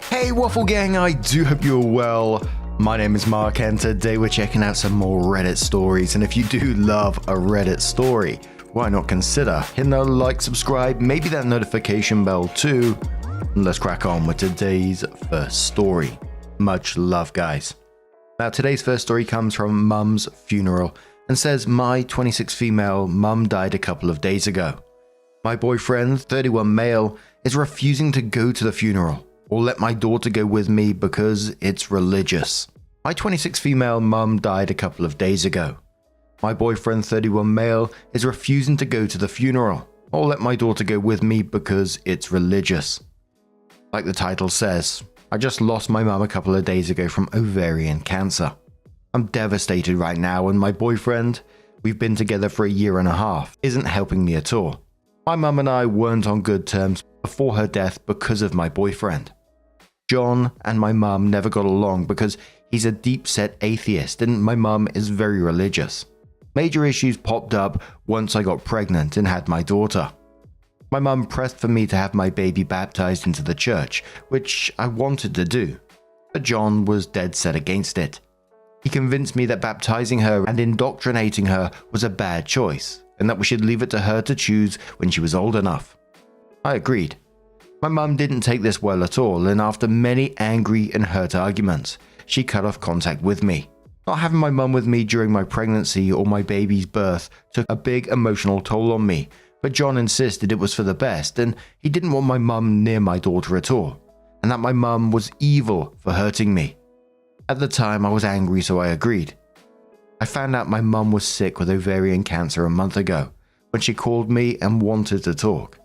Hey Waffle Gang, I do hope you're well. My name is Mark and today we're checking out some more Reddit stories, and if you do love a Reddit story, why not consider hitting the like, subscribe, maybe that notification bell too, and let's crack on with today's first story. Much love, guys. Now today's first story comes from Mum's funeral and says, my 26 female mum died a couple of days ago. My boyfriend, 31 male, is refusing to go to the funeral or let my daughter go with me because it's religious. My 26 female mum died a couple of days ago. My boyfriend, 31 male, is refusing to go to the funeral or let my daughter go with me because it's religious. Like the title says, I just lost my mum a couple of days ago from ovarian cancer. I'm devastated right now, and my boyfriend, we've been together for a year and a half, isn't helping me at all. My mum and I weren't on good terms before her death because of my boyfriend. John and my mum never got along because he's a deep-set atheist and my mum is very religious. Major issues popped up once I got pregnant and had my daughter. My mum pressed for me to have my baby baptized into the church, which I wanted to do, but John was dead set against it. He convinced me that baptizing her and indoctrinating her was a bad choice, and that we should leave it to her to choose when she was old enough. I agreed. My mum didn't take this well at all, and after many angry and hurt arguments, she cut off contact with me. Not having my mum with me during my pregnancy or my baby's birth took a big emotional toll on me, but John insisted it was for the best, and he didn't want my mum near my daughter at all, and that my mum was evil for hurting me. At the time, I was angry, so I agreed. I found out my mum was sick with ovarian cancer a month ago when she called me and wanted to talk.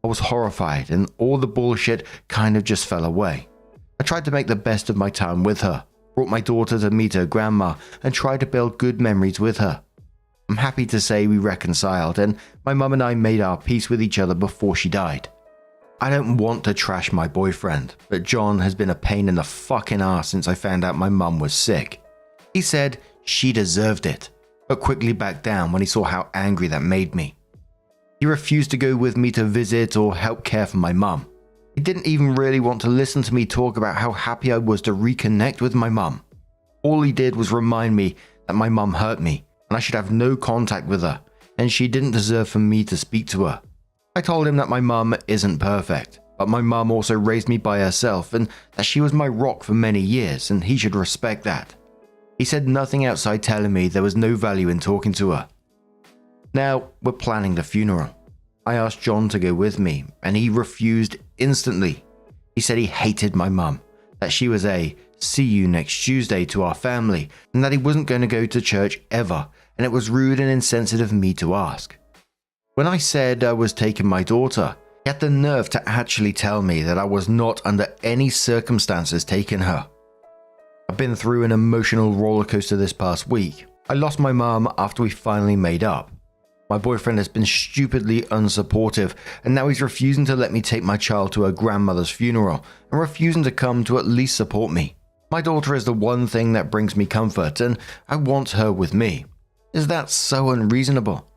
I was horrified and all the bullshit kind of just fell away. I tried to make the best of my time with her, brought my daughter to meet her grandma and tried to build good memories with her. I'm happy to say we reconciled and my mum and I made our peace with each other before she died. I don't want to trash my boyfriend, but John has been a pain in the fucking ass since I found out my mum was sick. He said she deserved it, but quickly backed down when he saw how angry that made me. He refused to go with me to visit or help care for my mum. He didn't even really want to listen to me talk about how happy I was to reconnect with my mum. All he did was remind me that my mum hurt me and I should have no contact with her, and she didn't deserve for me to speak to her. I told him that my mum isn't perfect, but my mum also raised me by herself and that she was my rock for many years and he should respect that. He said nothing outside telling me there was no value in talking to her. Now, we're planning the funeral. I asked John to go with me, and he refused instantly. He said he hated my mum, that she was a see you next Tuesday to our family, and that he wasn't going to go to church ever, and it was rude and insensitive of me to ask. When I said I was taking my daughter, he had the nerve to actually tell me that I was not under any circumstances taking her. I've been through an emotional roller coaster this past week. I lost my mum after we finally made up. My boyfriend has been stupidly unsupportive, and now he's refusing to let me take my child to her grandmother's funeral and refusing to come to at least support me. My daughter is the one thing that brings me comfort, and I want her with me. Is that so unreasonable?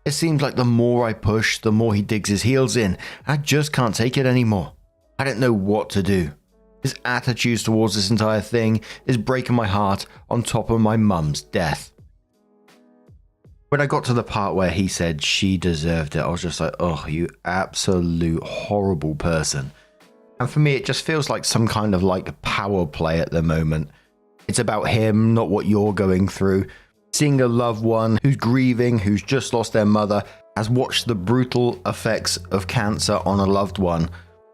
It seems like the more I push, the more he digs his heels in. I just can't take it anymore. I don't know what to do. His attitudes towards this entire thing is breaking my heart on top of my mum's death. When I got to the part where he said she deserved it, I was just like, oh, you absolute horrible person. And for me, it just feels like some kind of like power play at the moment. It's about him, not what you're going through. Seeing a loved one who's grieving, who's just lost their mother, has watched the brutal effects of cancer on a loved one.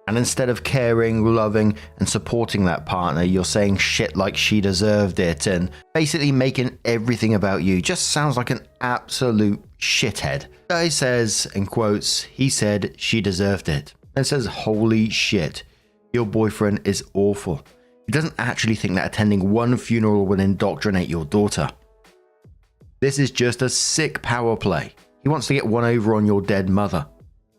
And instead of caring, loving, and supporting that partner, you're saying shit like she deserved it and basically making everything about you. Just sounds like an absolute shithead. Guy says, in quotes, he said she deserved it. And says, holy shit, your boyfriend is awful. He doesn't actually think that attending one funeral will indoctrinate your daughter. This is just a sick power play. He wants to get one over on your dead mother.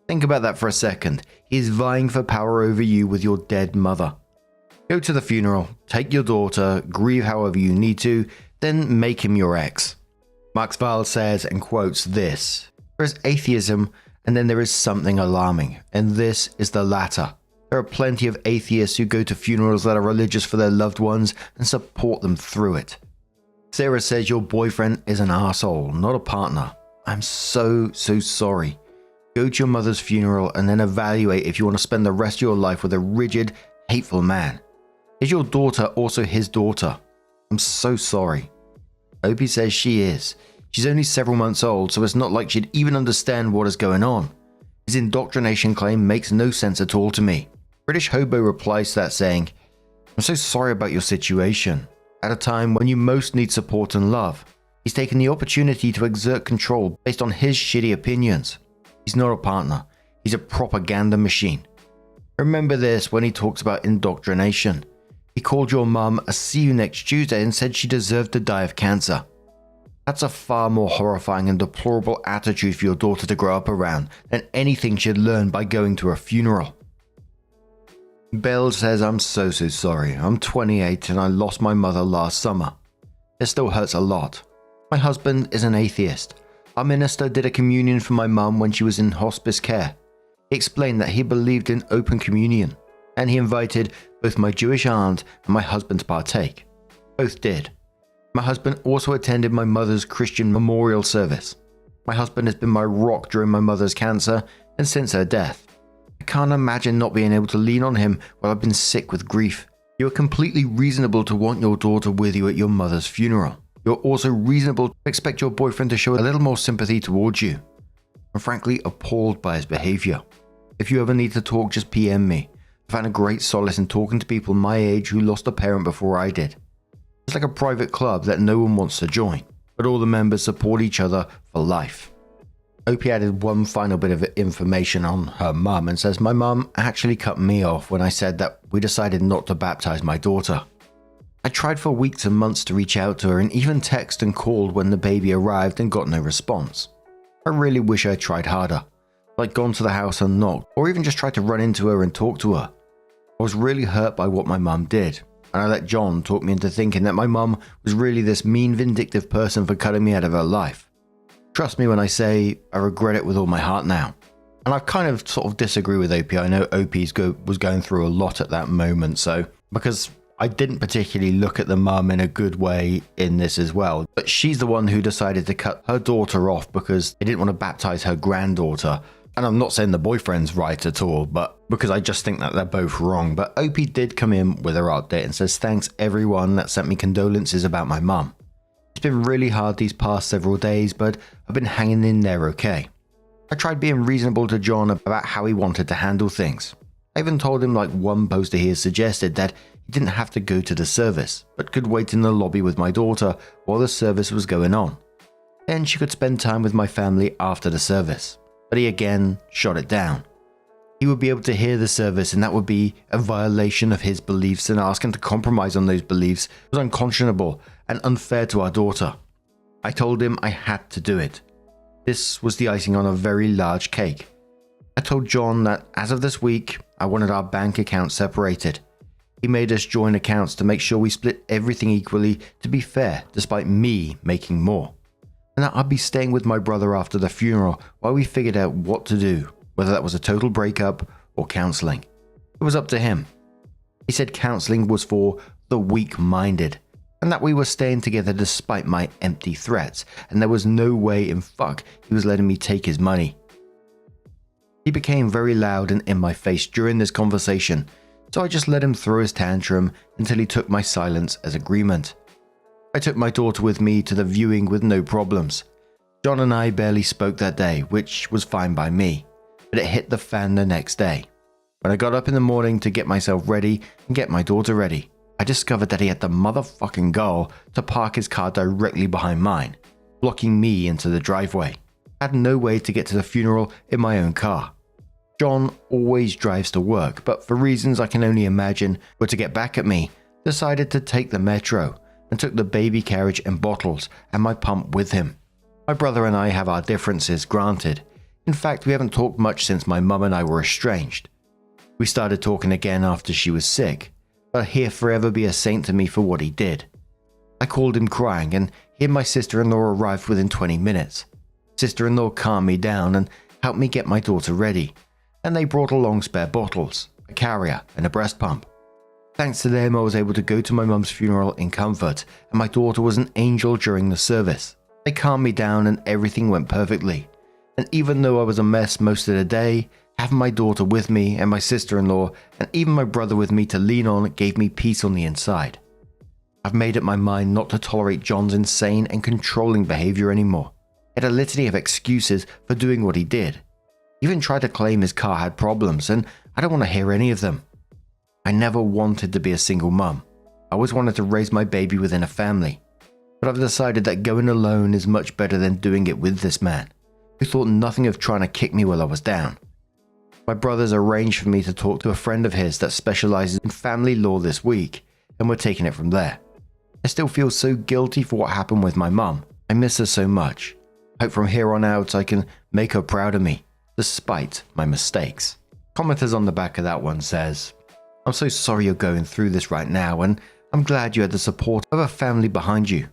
Think about that for a second. He is vying for power over you with your dead mother. Go to the funeral, take your daughter, grieve however you need to, then make him your ex. Max Val says and quotes this: there is atheism and then there is something alarming, and this is the latter. There are plenty of atheists who go to funerals that are religious for their loved ones and support them through it. Sarah says your boyfriend is an asshole, not a partner. I'm so sorry. Go to your mother's funeral and then evaluate if you want to spend the rest of your life with a rigid, hateful man. Is your daughter also his daughter? I'm so sorry. Opie says she is. She's only several months old, so it's not like she'd even understand what is going on. His indoctrination claim makes no sense at all to me. British Hobo replies to that saying, I'm so sorry about your situation. At a time when you most need support and love, he's taken the opportunity to exert control based on his shitty opinions. He's not a partner. He's a propaganda machine. Remember this when he talks about indoctrination. He called your mum a see you next Tuesday and said she deserved to die of cancer. That's a far more horrifying and deplorable attitude for your daughter to grow up around than anything she'd learned by going to a funeral. Belle says, I'm so sorry. I'm 28 and I lost my mother last summer. It still hurts a lot. My husband is an atheist. Our minister did a communion for my mum when she was in hospice care. He explained that he believed in open communion, and he invited both my Jewish aunt and my husband to partake. Both did. My husband also attended my mother's Christian memorial service. My husband has been my rock during my mother's cancer and since her death. I can't imagine not being able to lean on him while I've been sick with grief. You are completely reasonable to want your daughter with you at your mother's funeral. You're also reasonable to expect your boyfriend to show a little more sympathy towards you. I'm frankly appalled by his behavior. If you ever need to talk, just PM me. I found a great solace in talking to people my age who lost a parent before I did. It's like a private club that no one wants to join, but all the members support each other for life. Opie added one final bit of information on her mum and says, my mum actually cut me off when I said that we decided not to baptize my daughter. I tried for weeks and months to reach out to her and even text and called when the baby arrived and got no response. I really wish I tried harder, like gone to the house and knocked, or even just tried to run into her and talk to her. I was really hurt by what my mum did, and I let John talk me into thinking that my mum was really this mean, vindictive person for cutting me out of her life. Trust me when I say I regret it with all my heart now. And I kind of sort of disagree with Opie. I know Opie was going through a lot at that moment, so because I didn't particularly look at the mum in a good way in this as well. But she's the one who decided to cut her daughter off because they didn't want to baptize her granddaughter. And I'm not saying the boyfriend's right at all, but because I just think that they're both wrong. But Opie did come in with her update and says, thanks everyone that sent me condolences about my mum. It's been really hard these past several days, but I've been hanging in there okay. I tried being reasonable to John about how he wanted to handle things. I even told him, like one poster here suggested, that he didn't have to go to the service, but could wait in the lobby with my daughter while the service was going on. Then she could spend time with my family after the service. But he again shot it down. He would be able to hear the service and that would be a violation of his beliefs, and asking to compromise on those beliefs was unconscionable and unfair to our daughter. I told him I had to do it. This was the icing on a very large cake. I told John that as of this week, I wanted our bank accounts separated. He made us join accounts to make sure we split everything equally to be fair, despite me making more. And that I'd be staying with my brother after the funeral while we figured out what to do, whether that was a total breakup or counseling. It was up to him. He said counseling was for the weak-minded, and that we were staying together despite my empty threats, and there was no way in fuck he was letting me take his money. He became very loud and in my face during this conversation, so I just let him throw his tantrum until he took my silence as agreement. I took my daughter with me to the viewing with no problems. John and I barely spoke that day, which was fine by me, but it hit the fan the next day. When I got up in the morning to get myself ready and get my daughter ready, I discovered that he had the motherfucking gall to park his car directly behind mine, blocking me into the driveway. I had no way to get to the funeral in my own car. John always drives to work, but for reasons I can only imagine were to get back at me, decided to take the metro and took the baby carriage and bottles and my pump with him. My brother and I have our differences, granted. In fact, we haven't talked much since my mum and I were estranged. We started talking again after she was sick, but he'll forever be a saint to me for what he did. I called him crying, and he and my sister-in-law arrived within 20 minutes. Sister-in-law calmed me down and helped me get my daughter ready, and they brought along spare bottles. a carrier, and a breast pump. Thanks to them, I was able to go to my mum's funeral in comfort, and my daughter was an angel during the service. They calmed me down and everything went perfectly. And even though I was a mess most of the day, having my daughter with me and my sister-in-law and even my brother with me to lean on gave me peace on the inside. I've made up my mind not to tolerate John's insane and controlling behavior anymore. He had a litany of excuses for doing what he did. He even tried to claim his car had problems, and I don't want to hear any of them. I never wanted to be a single mum. I always wanted to raise my baby within a family. But I've decided that going alone is much better than doing it with this man, who thought nothing of trying to kick me while I was down. My brother's arranged for me to talk to a friend of his that specializes in family law this week, and we're taking it from there. I still feel so guilty for what happened with my mum. I miss her so much. I hope from here on out I can make her proud of me, despite my mistakes. Commenters on the back of that one says, I'm so sorry you're going through this right now, and I'm glad you had the support of a family behind you.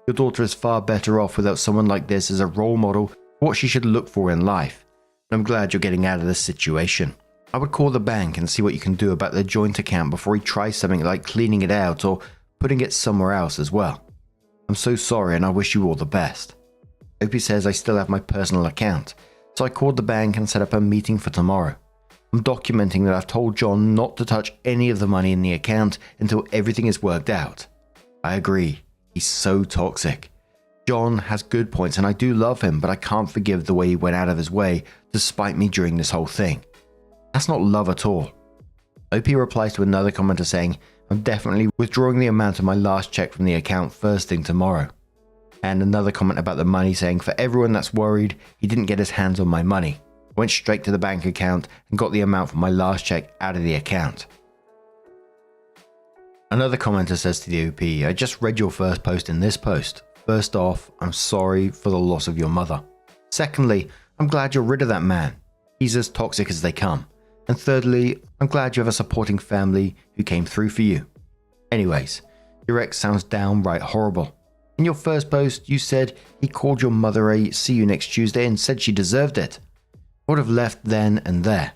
Your daughter is far better off without someone like this as a role model for what she should look for in life. And I'm glad you're getting out of this situation. I would call the bank and see what you can do about the joint account before he tries something like cleaning it out or putting it somewhere else as well. I'm so sorry and I wish you all the best. Opie says I still have my personal account, so I called the bank and set up a meeting for tomorrow. I'm documenting that I've told John not to touch any of the money in the account until everything is worked out. I agree, he's so toxic. John has good points and I do love him, but I can't forgive the way he went out of his way to spite me during this whole thing. That's not love at all. OP replies to another commenter saying, I'm definitely withdrawing the amount of my last check from the account first thing tomorrow. And another comment about the money saying, for everyone that's worried, he didn't get his hands on my money. I went straight to the bank account and got the amount from my last check out of the account. Another commenter says to the OP, I just read your first post in this post. First off, I'm sorry for the loss of your mother. Secondly, I'm glad you're rid of that man. He's as toxic as they come. And thirdly, I'm glad you have a supporting family who came through for you. Anyways, your ex sounds downright horrible. In your first post, you said he called your mother a see you next Tuesday and said she deserved it. I would have left then and there.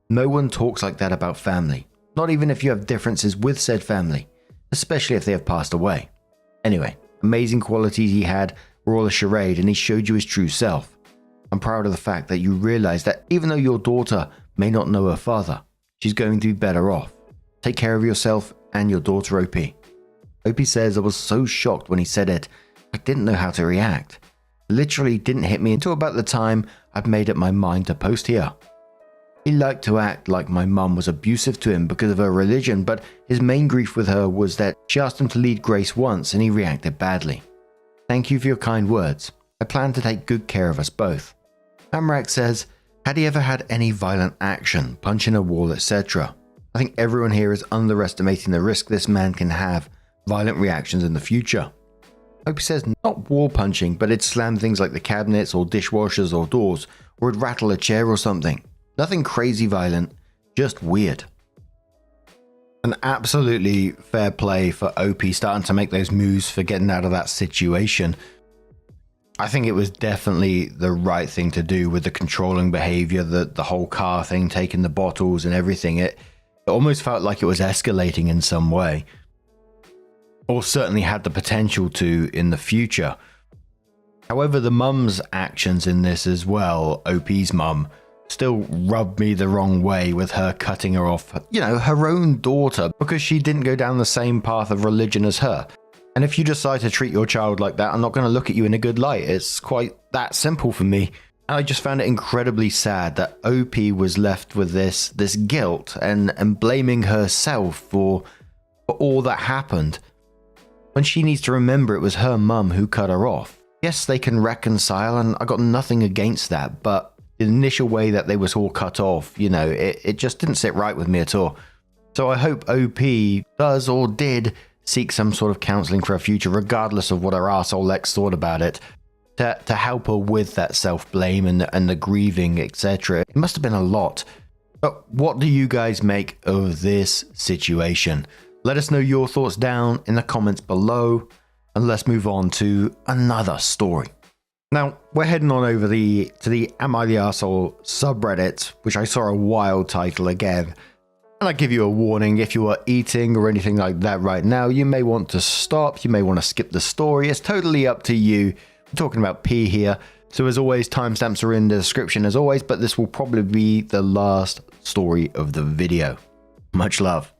No one talks like that about family, not even if you have differences with said family, especially if they have passed away. Anyway, amazing qualities he had were all a charade and he showed you his true self. I'm proud of the fact that you realized that even though your daughter may not know her father, she's going to be better off. Take care of yourself and your daughter, OP. OP says I was so shocked when he said it, I didn't know how to react. It literally didn't hit me until about the time I'd made up my mind to post here. He liked to act like my mum was abusive to him because of her religion, but his main grief with her was that she asked him to lead Grace once and he reacted badly. Thank you for your kind words. I plan to take good care of us both. Amrak says, had he ever had any violent action, punching a wall, etc.? I think everyone here is underestimating the risk this man can have violent reactions in the future. Hope says not wall punching, but it'd slam things like the cabinets or dishwashers or doors, or it'd rattle a chair or something. Nothing crazy violent, just weird. An absolutely fair play for OP starting to make those moves for getting out of that situation. I think it was definitely the right thing to do with the controlling behavior, the whole car thing, taking the bottles and everything. It almost felt like it was escalating in some way. Or certainly had the potential to in the future. However, the mum's actions in this as well, OP's mum, still rubbed me the wrong way with her cutting her off, her own daughter, because she didn't go down the same path of religion as her. And if you decide to treat your child like that, I'm not going to look at you in a good light. It's quite that simple for me. And I just found it incredibly sad that OP was left with this guilt and blaming herself for all that happened, when she needs to remember it was her mum who cut her off. Yes, they can reconcile, and I got nothing against that, but the initial way that they was all cut off, it just didn't sit right with me at all. So I hope OP does or did seek some sort of counselling for her future, regardless of what her arsehole ex thought about it, to help her with that self-blame and the grieving, etc. It must have been a lot. But what do you guys make of this situation? Let us know your thoughts down in the comments below, and let's move on to another story. Now, we're heading on over to the Am I the Arsehole subreddit, which I saw a wild title again. And I give you a warning, if you are eating or anything like that right now, you may want to stop, you may want to skip the story. It's totally up to you. We're talking about pee here. So as always, timestamps are in the description as always, but this will probably be the last story of the video. Much love.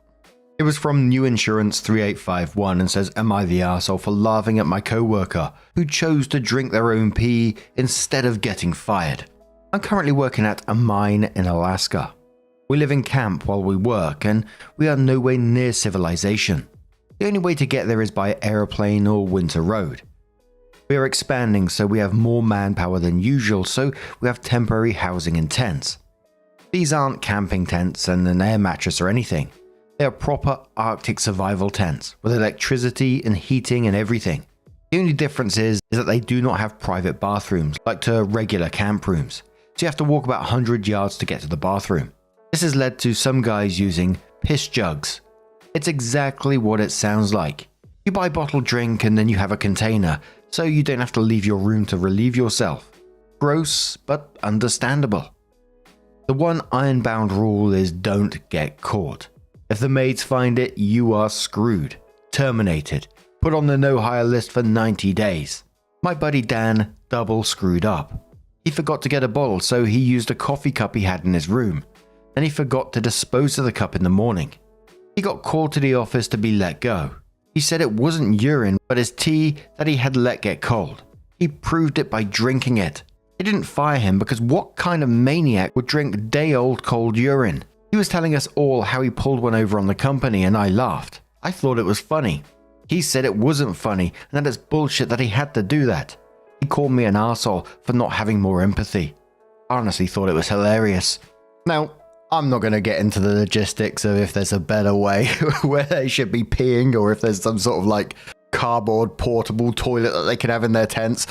It was from New Insurance 3851 and says, am I the arsehole for laughing at my co-worker who chose to drink their own pee instead of getting fired? I'm currently working at a mine in Alaska. We live in camp while we work and we are nowhere near civilization. The only way to get there is by aeroplane or winter road. We are expanding, so we have more manpower than usual, so we have temporary housing in tents. These aren't camping tents and an air mattress or anything. They are proper Arctic survival tents with electricity and heating and everything. The only difference is that they do not have private bathrooms like to regular camp rooms, so you have to walk about 100 yards to get to the bathroom. This has led to some guys using piss jugs. It's exactly what it sounds like. You buy bottled drink and then you have a container, so you don't have to leave your room to relieve yourself. Gross, but understandable. The one ironbound rule is don't get caught. If the maids find it, you are screwed, terminated, put on the no hire list for 90 days. My buddy Dan double screwed up. He forgot to get a bottle, so he used a coffee cup he had in his room. Then he forgot to dispose of the cup in the morning. He got called to the office to be let go. He said it wasn't urine, but his tea that he had let get cold. He proved it by drinking it. They didn't fire him because what kind of maniac would drink day-old cold urine? He was telling us all how he pulled one over on the company and I laughed. I thought it was funny. He said it wasn't funny and that it's bullshit that he had to do that. He called me an arsehole for not having more empathy. I honestly thought it was hilarious. Now, I'm not going to get into the logistics of if there's a better way where they should be peeing or if there's some sort of like cardboard portable toilet that they can have in their tents.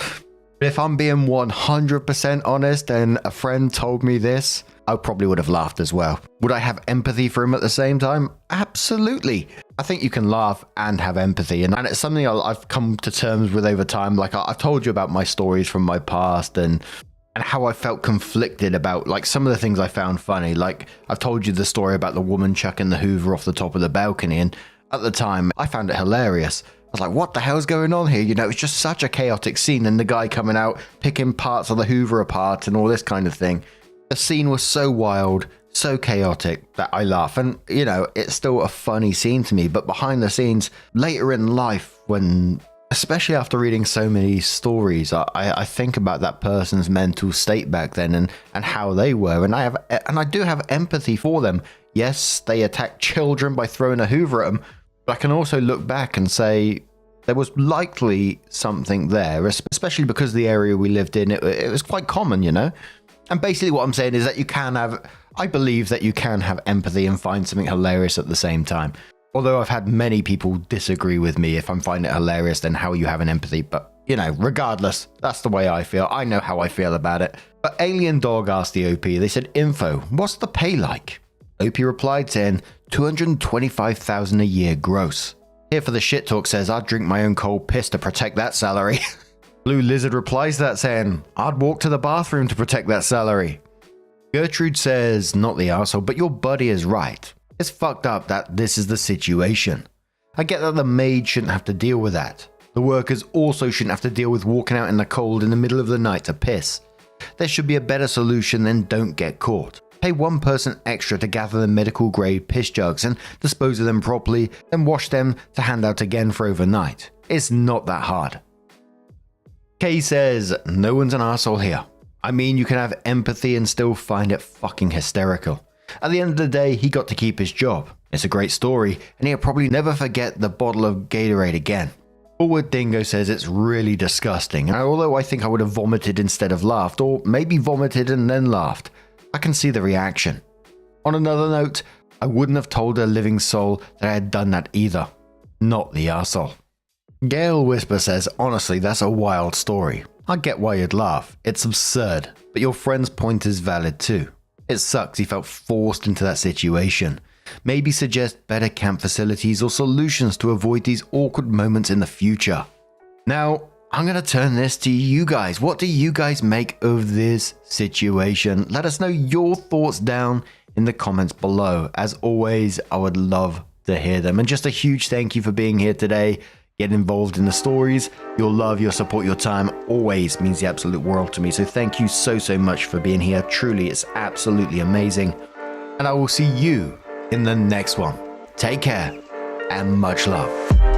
But if I'm being 100% honest and a friend told me this, I probably would have laughed as well. Would I have empathy for him at the same time? Absolutely. I think you can laugh and have empathy. And it's something I've come to terms with over time. Like I've told you about my stories from my past and how I felt conflicted about like some of the things I found funny. Like I've told you the story about the woman chucking the Hoover off the top of the balcony. And at the time I found it hilarious. I was like, what the hell's going on here? You know, it's just such a chaotic scene. And the guy coming out, picking parts of the Hoover apart and all this kind of thing. The scene was so wild, so chaotic that I laugh. And, you know, it's still a funny scene to me. But behind the scenes, later in life, when, especially after reading so many stories, I think about that person's mental state back then and how they were. And I do have empathy for them. Yes, they attacked children by throwing a Hoover at them. But I can also look back and say there was likely something there, especially because the area we lived in, it was quite common, you know? And basically what I'm saying is that I believe that you can have empathy and find something hilarious at the same time. Although I've had many people disagree with me if I'm finding it hilarious, then how are you having empathy? But, you know, regardless, that's the way I feel. I know how I feel about it. But Alien Dog asked the OP, they said, info, what's the pay like? OP replied saying, 225,000 a year gross. Here for the shit talk says, I'd drink my own cold piss to protect that salary. Blue Lizard replies to that saying, I'd walk to the bathroom to protect that salary. Gertrude says, not the arsehole, but your buddy is right. It's fucked up that this is the situation. I get that the maid shouldn't have to deal with that. The workers also shouldn't have to deal with walking out in the cold in the middle of the night to piss. There should be a better solution than don't get caught. Pay one person extra to gather the medical grade piss jugs and dispose of them properly, then wash them to hand out again for overnight. It's not that hard. Kay says, no one's an arsehole here. I mean, you can have empathy and still find it fucking hysterical. At the end of the day, he got to keep his job. It's a great story, and he'll probably never forget the bottle of Gatorade again. Forward Dingo says it's really disgusting, and although I think I would have vomited instead of laughed, or maybe vomited and then laughed, I can see the reaction. On another note, I wouldn't have told a living soul that I had done that either. Not the arsehole. Gale Whisper says, honestly, that's a wild story. I get why you'd laugh. It's absurd, but your friend's point is valid too. It sucks he felt forced into that situation. Maybe suggest better camp facilities or solutions to avoid these awkward moments in the future. Now, I'm going to turn this to you guys. What do you guys make of this situation? Let us know your thoughts down in the comments below. As always, I would love to hear them. And just a huge thank you for being here today. Get involved in the stories. Your love, your support, your time always means the absolute world to me. So thank you so much for being here. Truly, it's absolutely amazing. And I will see you in the next one. Take care and much love.